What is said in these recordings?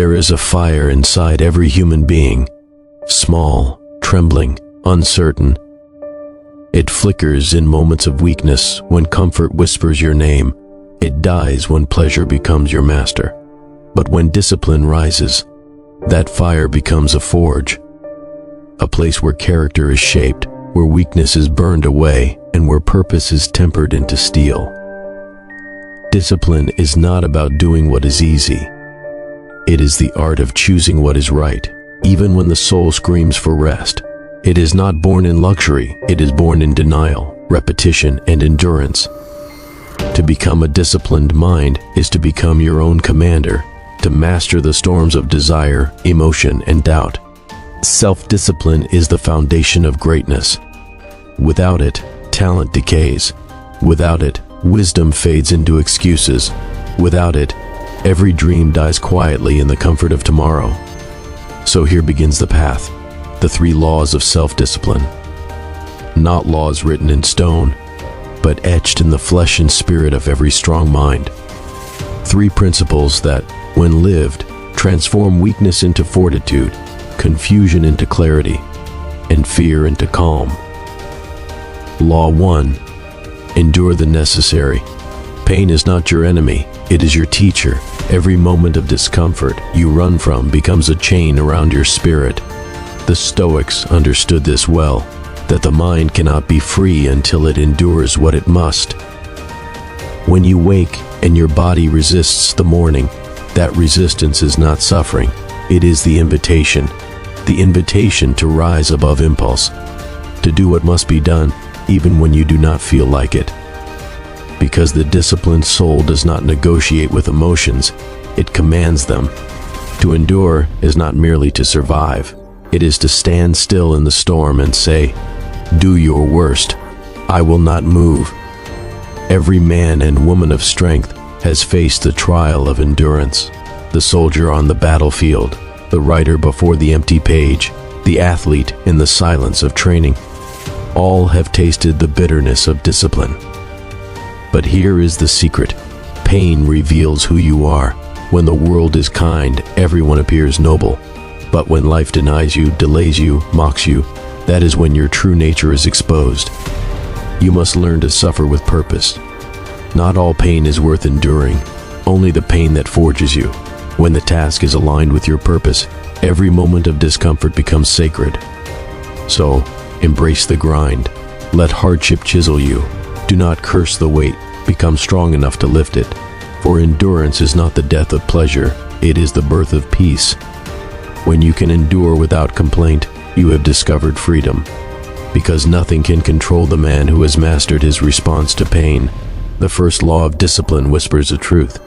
There is a fire inside every human being, small, trembling, uncertain. It flickers in moments of weakness when comfort whispers your name. It dies when pleasure becomes your master. But when discipline rises, that fire becomes a forge, a place where character is shaped, where weakness is burned away, and where purpose is tempered into steel. Discipline is not about doing what is easy. It is the art of choosing what is right, even when the soul screams for rest. It is not born in luxury, it is born in denial, repetition, and endurance. To become a disciplined mind is to become your own commander, to master the storms of desire, emotion, and doubt. Self-discipline is the foundation of greatness. Without it, talent decays. Without it, wisdom fades into excuses. Without it, every dream dies quietly in the comfort of tomorrow. So here begins the path, the 3 laws of self-discipline. Not laws written in stone, but etched in the flesh and spirit of every strong mind. 3 principles that, when lived, transform weakness into fortitude, confusion into clarity, and fear into calm. Law 1. Endure the necessary. Pain is not your enemy, it is your teacher. Every moment of discomfort you run from becomes a chain around your spirit. The Stoics understood this well, that the mind cannot be free until it endures what it must. When you wake and your body resists the morning, that resistance is not suffering, it is the invitation to rise above impulse, to do what must be done even when you do not feel like it. Because the disciplined soul does not negotiate with emotions, it commands them. To endure is not merely to survive, it is to stand still in the storm and say, "Do your worst, I will not move." Every man and woman of strength has faced the trial of endurance. The soldier on the battlefield, the writer before the empty page, the athlete in the silence of training. All have tasted the bitterness of discipline. But here is the secret. Pain reveals who you are. When the world is kind, everyone appears noble. But when life denies you, delays you, mocks you, that is when your true nature is exposed. You must learn to suffer with purpose. Not all pain is worth enduring, only the pain that forges you. When the task is aligned with your purpose, every moment of discomfort becomes sacred. So, embrace the grind. Let hardship chisel you. Do not curse the weight. Become strong enough to lift it. For endurance is not the death of pleasure, it is the birth of peace. When you can endure without complaint, you have discovered freedom. Because nothing can control the man who has mastered his response to pain. The first law of discipline whispers the truth.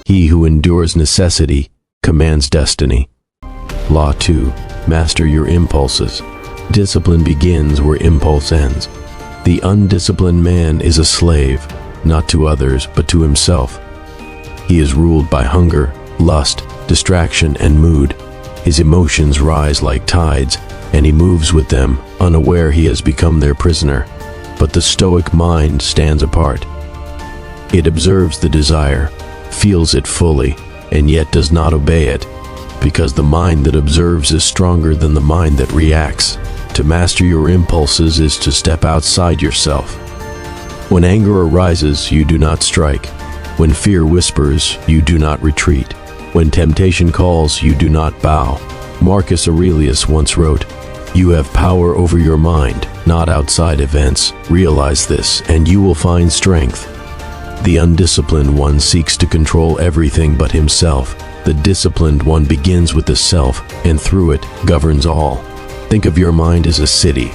He who endures necessity commands destiny. Law 2. Master your impulses. Discipline begins where impulse ends. The undisciplined man is a slave, not to others, but to himself. He is ruled by hunger, lust, distraction, and mood. His emotions rise like tides, and he moves with them, unaware he has become their prisoner. But the Stoic mind stands apart. It observes the desire, feels it fully, and yet does not obey it, because the mind that observes is stronger than the mind that reacts. To master your impulses is to step outside yourself. When anger arises, you do not strike. When fear whispers, you do not retreat. When temptation calls, you do not bow. Marcus Aurelius once wrote, "You have power over your mind, not outside events. Realize this, and you will find strength." The undisciplined one seeks to control everything but himself. The disciplined one begins with the self, and through it, governs all. Think of your mind as a city.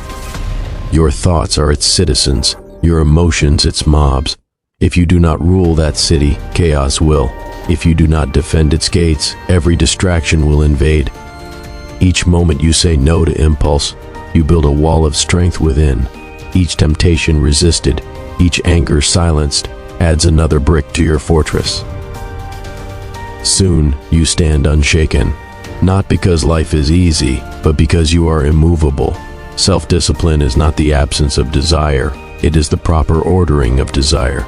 Your thoughts are its citizens, your emotions its mobs. If you do not rule that city, chaos will. If you do not defend its gates, every distraction will invade. Each moment you say no to impulse, you build a wall of strength within. Each temptation resisted, each anger silenced, adds another brick to your fortress. Soon, you stand unshaken, not because life is easy, but because you are immovable. Self-discipline is not the absence of desire, it is the proper ordering of desire.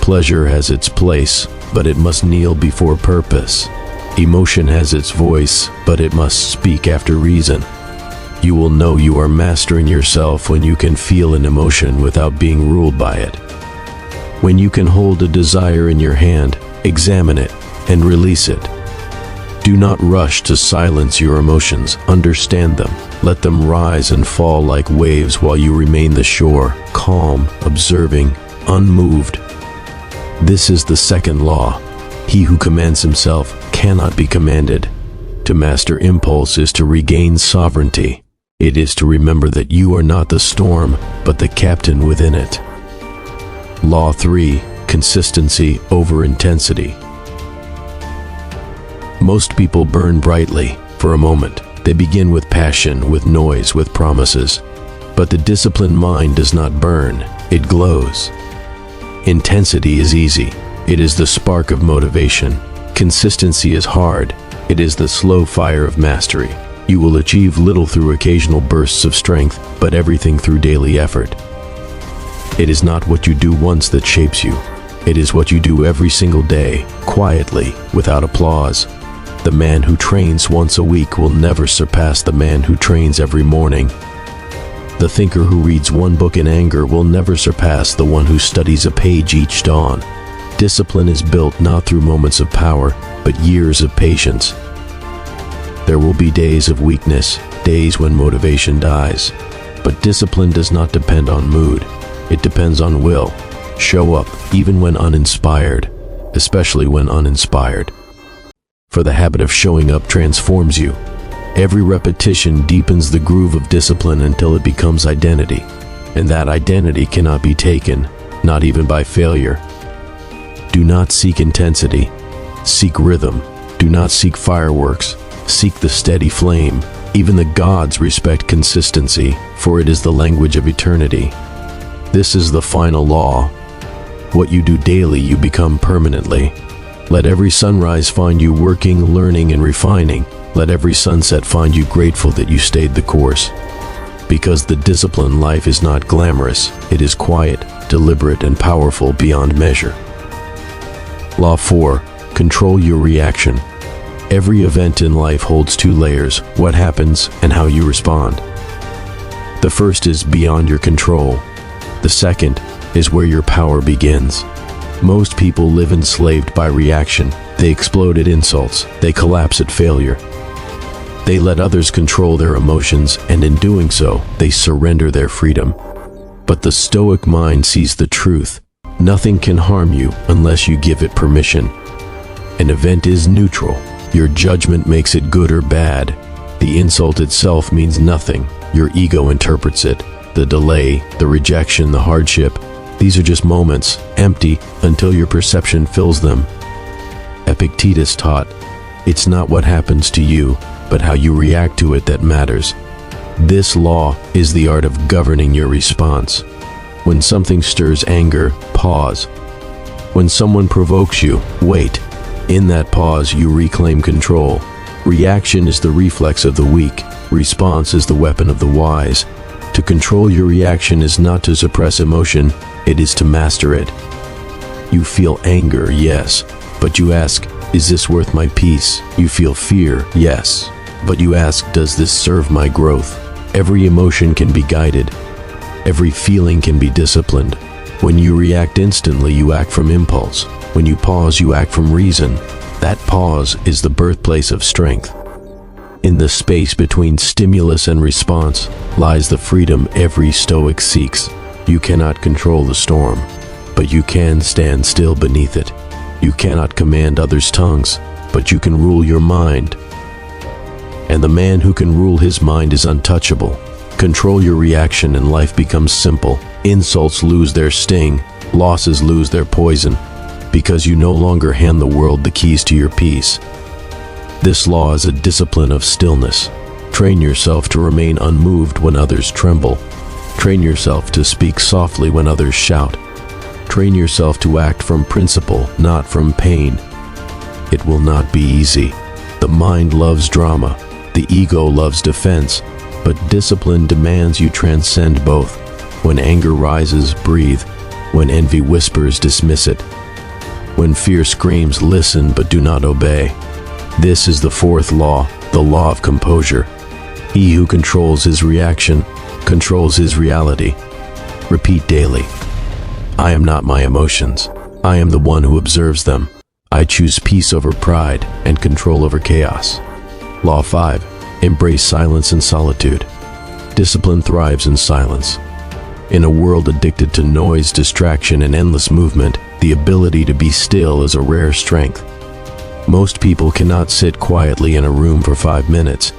Pleasure has its place, but it must kneel before purpose. Emotion has its voice, but it must speak after reason. You will know you are mastering yourself when you can feel an emotion without being ruled by it. When you can hold a desire in your hand, examine it, and release it. Do not rush to silence your emotions. Understand them. Let them rise and fall like waves while you remain the shore, calm, observing, unmoved. This is the second law. He who commands himself cannot be commanded. To master impulse is to regain sovereignty. It is to remember that you are not the storm, but the captain within it. Law 3. Consistency over intensity. Most people burn brightly for a moment. They begin with passion, with noise, with promises. But the disciplined mind does not burn, it glows. Intensity is easy. It is the spark of motivation. Consistency is hard. It is the slow fire of mastery. You will achieve little through occasional bursts of strength, but everything through daily effort. It is not what you do once that shapes you. It is what you do every single day, quietly, without applause. The man who trains once a week will never surpass the man who trains every morning. The thinker who reads one book in anger will never surpass the one who studies a page each dawn. Discipline is built not through moments of power, but years of patience. There will be days of weakness, days when motivation dies. But discipline does not depend on mood. It depends on will. Show up, even when uninspired, especially when uninspired. For the habit of showing up transforms you. Every repetition deepens the groove of discipline until it becomes identity. And that identity cannot be taken, not even by failure. Do not seek intensity. Seek rhythm. Do not seek fireworks. Seek the steady flame. Even the gods respect consistency, for it is the language of eternity. This is the final law. What you do daily, you become permanently. Let every sunrise find you working, learning, and refining. Let every sunset find you grateful that you stayed the course. Because the disciplined life is not glamorous, it is quiet, deliberate, and powerful beyond measure. Law 4. Control your reaction. Every event in life holds two layers: what happens and how you respond. The first is beyond your control. The second is where your power begins. Most people live enslaved by reaction. They explode at insults. They collapse at failure. They let others control their emotions, and in doing so, they surrender their freedom. But the Stoic mind sees the truth. Nothing can harm you unless you give it permission. An event is neutral. Your judgment makes it good or bad. The insult itself means nothing. Your ego interprets it. The delay, the rejection, the hardship, these are just moments, empty until your perception fills them. Epictetus taught, it's not what happens to you, but how you react to it that matters. This law is the art of governing your response. When something stirs anger, pause. When someone provokes you, wait. In that pause, you reclaim control. Reaction is the reflex of the weak. Response is the weapon of the wise. To control your reaction is not to suppress emotion, it is to master it. You feel anger, yes, but you ask, is this worth my peace? You feel fear, yes, but you ask, does this serve my growth? Every emotion can be guided. Every feeling can be disciplined. When you react instantly, you act from impulse. When you pause, you act from reason. That pause is the birthplace of strength. In the space between stimulus and response lies the freedom every Stoic seeks. You cannot control the storm, but you can stand still beneath it. You cannot command others' tongues, but you can rule your mind. And the man who can rule his mind is untouchable. Control your reaction and life becomes simple. Insults lose their sting, losses lose their poison, because you no longer hand the world the keys to your peace. This law is a discipline of stillness. Train yourself to remain unmoved when others tremble. Train yourself to speak softly when others shout. Train yourself to act from principle, not from pain. It will not be easy. The mind loves drama. The ego loves defense. But discipline demands you transcend both. When anger rises, breathe. When envy whispers, dismiss it. When fear screams, listen but do not obey. This is the fourth law, the law of composure. He who controls his reaction controls his reality. Repeat daily. I am not my emotions. I am the one who observes them. I choose peace over pride and control over chaos. Law 5. Embrace silence and solitude. Discipline thrives in silence. In a world addicted to noise, distraction, and endless movement, the ability to be still is a rare strength. Most people cannot sit quietly in a room for 5 minutes.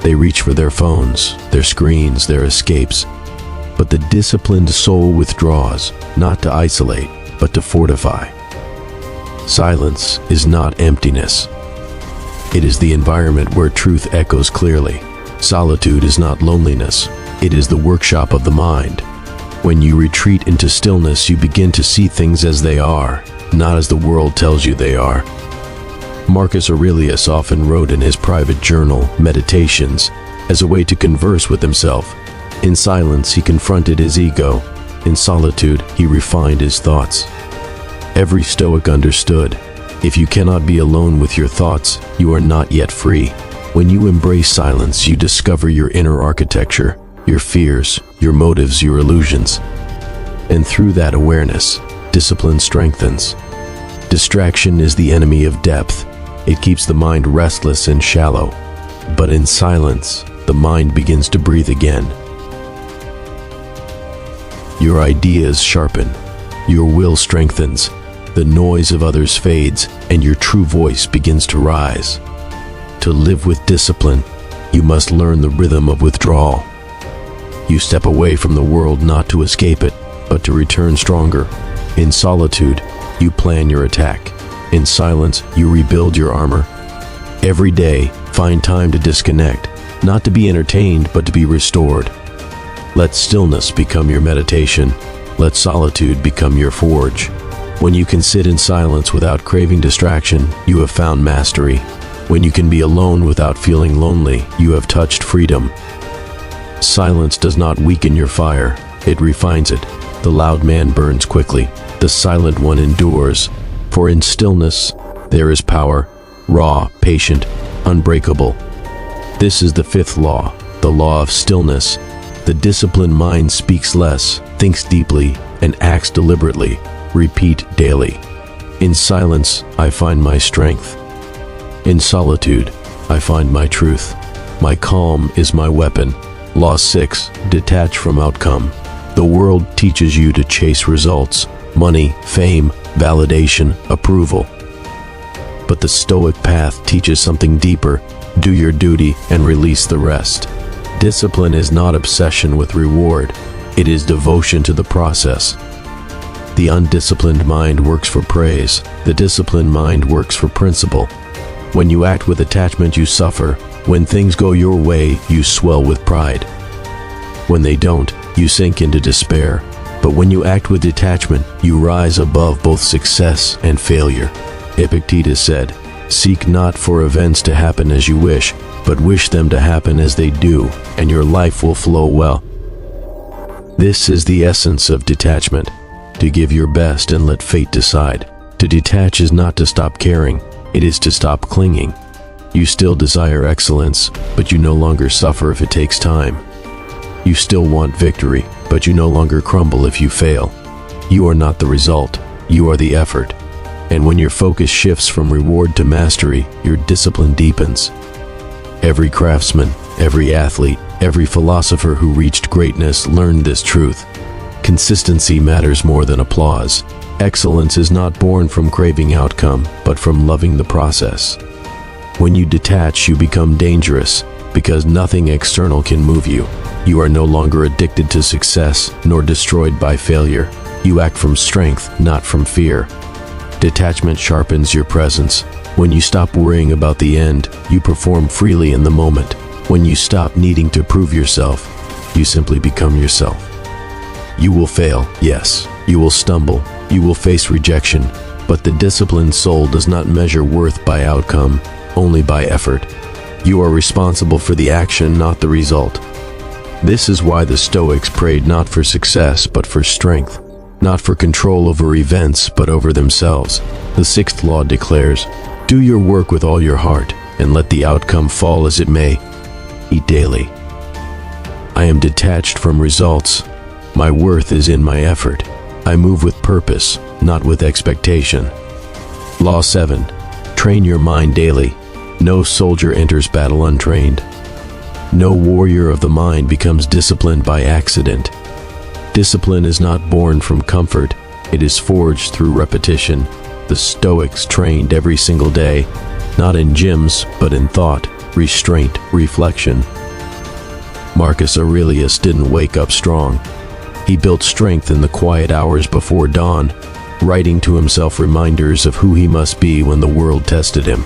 They reach for their phones, their screens, their escapes. But the disciplined soul withdraws, not to isolate, but to fortify. Silence is not emptiness. It is the environment where truth echoes clearly. Solitude is not loneliness. It is the workshop of the mind. When you retreat into stillness, you begin to see things as they are, not as the world tells you they are. Marcus Aurelius often wrote in his private journal, Meditations, as a way to converse with himself. In silence, he confronted his ego. In solitude, he refined his thoughts. Every Stoic understood, if you cannot be alone with your thoughts, you are not yet free. When you embrace silence, you discover your inner architecture, your fears, your motives, your illusions. And through that awareness, discipline strengthens. Distraction is the enemy of depth. It keeps the mind restless and shallow. But in silence, the mind begins to breathe again. Your ideas sharpen. Your will strengthens. The noise of others fades, and your true voice begins to rise. To live with discipline, you must learn the rhythm of withdrawal. You step away from the world not to escape it, but to return stronger. In solitude, you plan your attack. In silence, you rebuild your armor. Every day, find time to disconnect, not to be entertained, but to be restored. Let stillness become your meditation. Let solitude become your forge. When you can sit in silence without craving distraction, you have found mastery. When you can be alone without feeling lonely, you have touched freedom. Silence does not weaken your fire, it refines it. The loud man burns quickly, the silent one endures. For in stillness, there is power, raw, patient, unbreakable. This is the fifth law, the law of stillness. The disciplined mind speaks less, thinks deeply, and acts deliberately. Repeat daily. In silence, I find my strength. In solitude, I find my truth. My calm is my weapon. Law 6. Detach from outcome. The world teaches you to chase results, money, fame, validation, approval. But the Stoic path teaches something deeper. Do your duty and release the rest. Discipline is not obsession with reward. It is devotion to the process. The undisciplined mind works for praise. The disciplined mind works for principle. When you act with attachment, you suffer. When things go your way, you swell with pride. When they don't, you sink into despair. But when you act with detachment, you rise above both success and failure. Epictetus said, "Seek not for events to happen as you wish, but wish them to happen as they do, and your life will flow well." This is the essence of detachment. To give your best and let fate decide. To detach is not to stop caring, it is to stop clinging. You still desire excellence, but you no longer suffer if it takes time. You still want victory, but you no longer crumble if you fail. You are not the result, you are the effort. And when your focus shifts from reward to mastery, your discipline deepens. Every craftsman, every athlete, every philosopher who reached greatness learned this truth. Consistency matters more than applause. Excellence is not born from craving outcome, but from loving the process. When you detach, you become dangerous, because nothing external can move you. You are no longer addicted to success, nor destroyed by failure. You act from strength, not from fear. Detachment sharpens your presence. When you stop worrying about the end, you perform freely in the moment. When you stop needing to prove yourself, you simply become yourself. You will fail, yes. You will stumble. You will face rejection. But the disciplined soul does not measure worth by outcome, only by effort. You are responsible for the action, not the result. This is why the Stoics prayed not for success, but for strength. Not for control over events, but over themselves. The sixth law declares, Do your work with all your heart, and let the outcome fall as it may. Eat daily. I am detached from results. My worth is in my effort. I move with purpose, not with expectation. Law 7. Train your mind daily. No soldier enters battle untrained. No warrior of the mind becomes disciplined by accident. Discipline is not born from comfort. It is forged through repetition. The Stoics trained every single day, not in gyms, but in thought, restraint, reflection. Marcus Aurelius didn't wake up strong. He built strength in the quiet hours before dawn, writing to himself reminders of who he must be when the world tested him.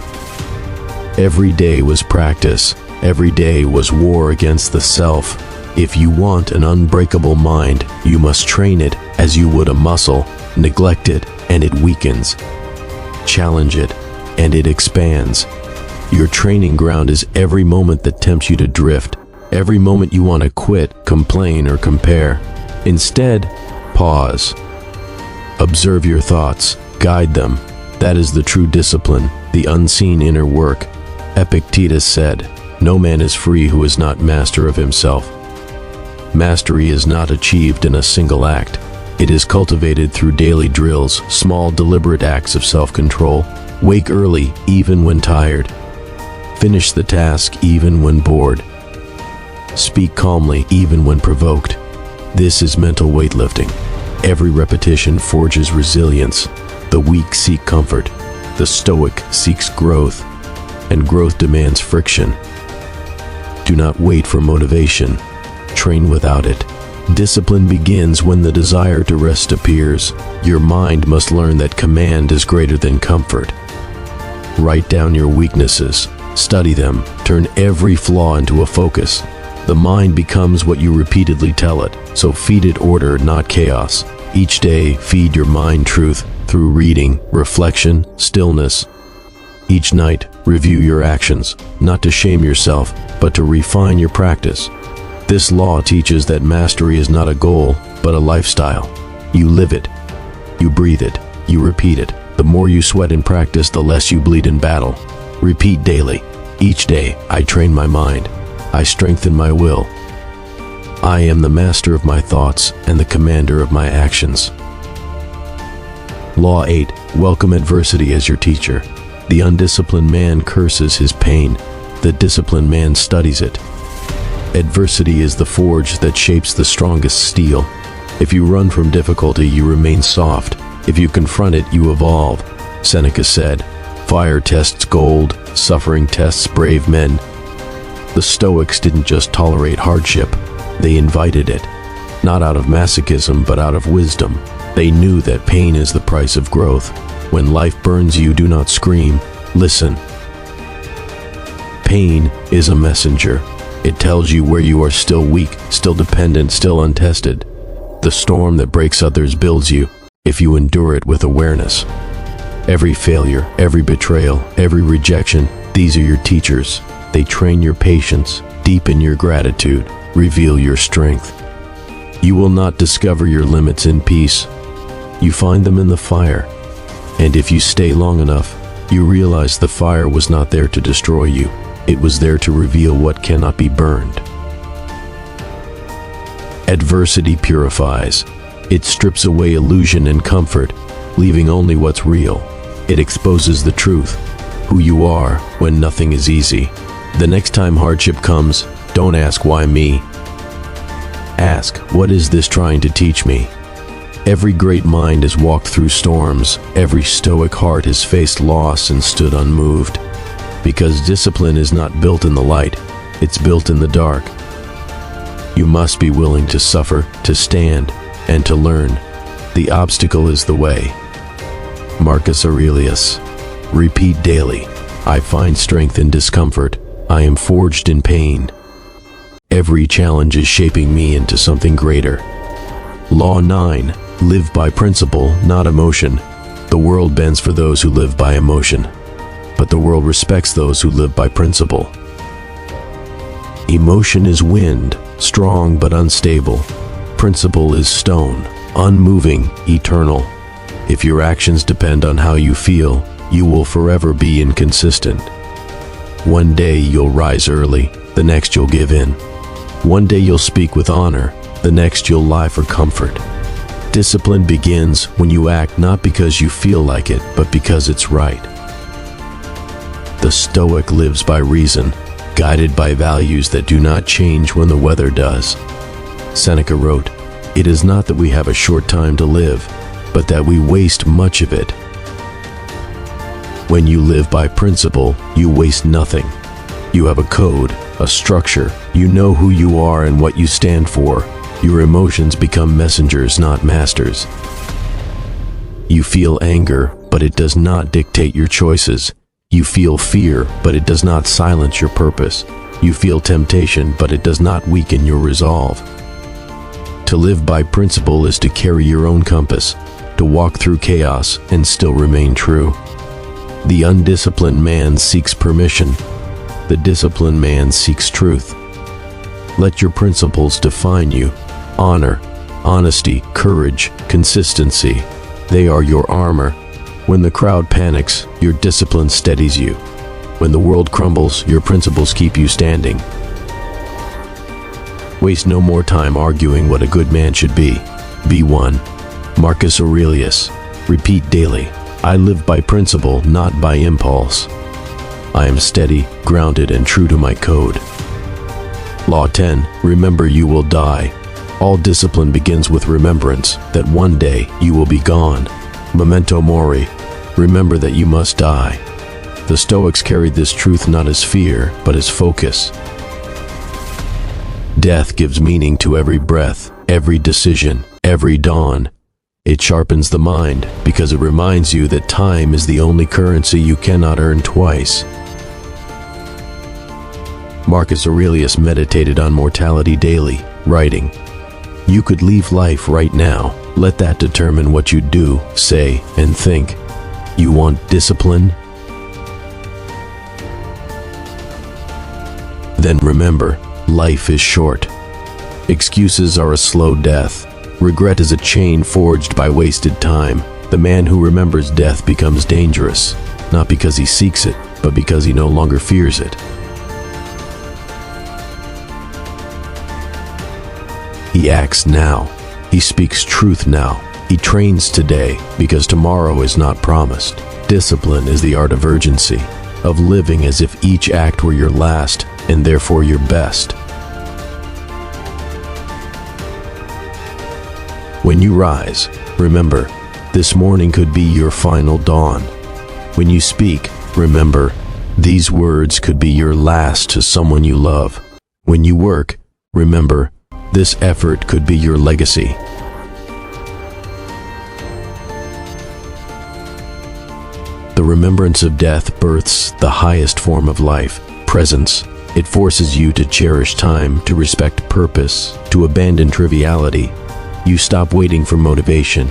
Every day was practice. Every day was war against the self. If you want an unbreakable mind, you must train it as you would a muscle. Neglect it, and it weakens. Challenge it, and it expands. Your training ground is every moment that tempts you to drift, every moment you want to quit, complain, or compare. Instead, pause. Observe your thoughts, guide them. That is the true discipline, the unseen inner work. Epictetus said, "No man is free who is not master of himself." Mastery is not achieved in a single act. It is cultivated through daily drills, small deliberate acts of self-control. Wake early, even when tired. Finish the task, even when bored. Speak calmly, even when provoked. This is mental weightlifting. Every repetition forges resilience. The weak seek comfort. The Stoic seeks growth, and growth demands friction. Do not wait for motivation. Train without it. Discipline begins when the desire to rest appears. Your mind must learn that command is greater than comfort. Write down your weaknesses. Study them. Turn every flaw into a focus. The mind becomes what you repeatedly tell it, so feed it order, not chaos. Each day, feed your mind truth through reading, reflection, stillness. Each night, review your actions, not to shame yourself, but to refine your practice. This law teaches that mastery is not a goal, but a lifestyle. You live it, you breathe it, you repeat it. The more you sweat in practice, the less you bleed in battle. Repeat daily. Each day, I train my mind. I strengthen my will. I am the master of my thoughts and the commander of my actions. Law 8. Welcome adversity as your teacher. The undisciplined man curses his pain. The disciplined man studies it. Adversity is the forge that shapes the strongest steel. If you run from difficulty, you remain soft. If you confront it, you evolve. Seneca said, "Fire tests gold, suffering tests brave men." The Stoics didn't just tolerate hardship, they invited it. Not out of masochism, but out of wisdom. They knew that pain is the price of growth. When life burns you, do not scream, listen. Pain is a messenger. It tells you where you are still weak, still dependent, still untested. The storm that breaks others builds you, if you endure it with awareness. Every failure, every betrayal, every rejection, these are your teachers. They train your patience, deepen your gratitude, reveal your strength. You will not discover your limits in peace. You find them in the fire. And if you stay long enough, you realize the fire was not there to destroy you. It was there to reveal what cannot be burned. Adversity purifies. It strips away illusion and comfort, leaving only what's real. It exposes the truth, who you are when nothing is easy. The next time hardship comes, don't ask why me. Ask, what is this trying to teach me? Every great mind has walked through storms. Every stoic heart has faced loss and stood unmoved. Because discipline is not built in the light, it's built in the dark. You must be willing to suffer, to stand, and to learn. The obstacle is the way. Marcus Aurelius. Repeat daily. I find strength in discomfort. I am forged in pain. Every challenge is shaping me into something greater. Law 9. Live by principle, not emotion. The world bends for those who live by emotion, but the world respects those who live by principle. Emotion is wind, strong but unstable. Principle is stone, unmoving, eternal. If your actions depend on how you feel, you will forever be inconsistent. One day you'll rise early, the next you'll give in. One day you'll speak with honor, the next you'll lie for comfort. Discipline begins when you act not because you feel like it, but because it's right. The Stoic lives by reason, guided by values that do not change when the weather does. Seneca wrote, "It is not that we have a short time to live, but that we waste much of it." When you live by principle, you waste nothing. You have a code, a structure. You know who you are and what you stand for. Your emotions become messengers, not masters. You feel anger, but it does not dictate your choices. You feel fear, but it does not silence your purpose. You feel temptation, but it does not weaken your resolve. To live by principle is to carry your own compass, to walk through chaos and still remain true. The undisciplined man seeks permission. The disciplined man seeks truth. Let your principles define you. Honor, honesty, courage, consistency. They are your armor. When the crowd panics, your discipline steadies you. When the world crumbles, your principles keep you standing. Waste no more time arguing what a good man should be. Be one. Marcus Aurelius. Repeat daily. I live by principle, not by impulse. I am steady, grounded, and true to my code. Law 10. Remember you will die. All discipline begins with remembrance that one day you will be gone. Memento mori. Remember that you must die. The Stoics carried this truth not as fear, but as focus. Death gives meaning to every breath, every decision, every dawn. It sharpens the mind because it reminds you that time is the only currency you cannot earn twice. Marcus Aurelius meditated on mortality daily, writing, "You could leave life right now. Let that determine what you do, say, and think. You want discipline? Then remember, life is short. Excuses are a slow death. Regret is a chain forged by wasted time. The man who remembers death becomes dangerous, not because he seeks it, but because he no longer fears it." He acts now. He speaks truth now. He trains today because tomorrow is not promised. Discipline is the art of urgency, of living as if each act were your last and therefore your best. When you rise, remember, this morning could be your final dawn. When you speak, remember, these words could be your last to someone you love. When you work, remember, this effort could be your legacy. The remembrance of death births the highest form of life, presence. It forces you to cherish time, to respect purpose, to abandon triviality. You stop waiting for motivation.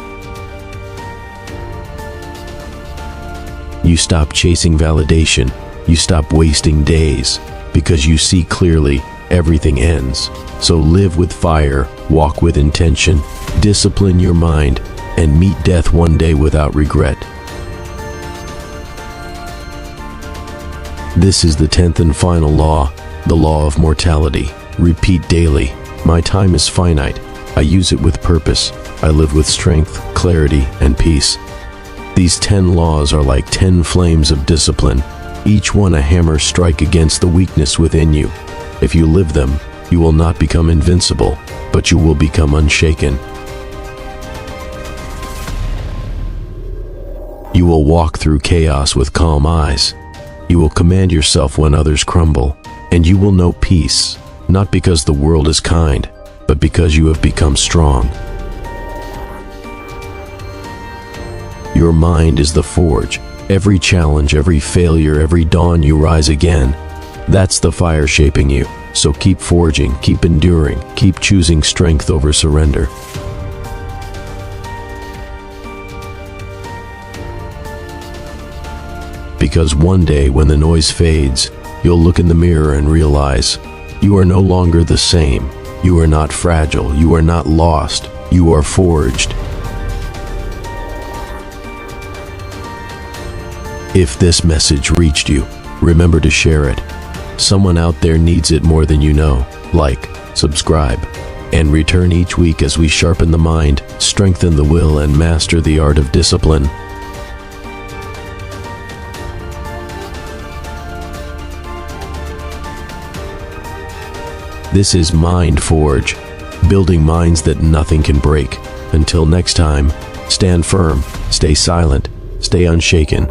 You stop chasing validation. You stop wasting days because you see clearly everything ends. So live with fire, walk with intention, discipline your mind, and meet death one day without regret. This is the 10th and final law, the law of mortality. Repeat daily. My time is finite. I use it with purpose. I live with strength, clarity, and peace. These 10 laws are like 10 flames of discipline, each one a hammer strike against the weakness within you. If you live them, you will not become invincible, but you will become unshaken. You will walk through chaos with calm eyes. You will command yourself when others crumble, and you will know peace, not because the world is kind, but because you have become strong. Your mind is the forge. Every challenge, every failure, every dawn you rise again. That's the fire shaping you. So keep forging, keep enduring, keep choosing strength over surrender. Because one day when the noise fades, you'll look in the mirror and realize you are no longer the same. You are not fragile. You are not lost. You are forged. If this message reached you, remember to share it. Someone out there needs it more than you know. Like, subscribe, and return each week as we sharpen the mind, strengthen the will, and master the art of discipline. This is Mind Forge, building minds that nothing can break. Until next time, stand firm, stay silent, stay unshaken,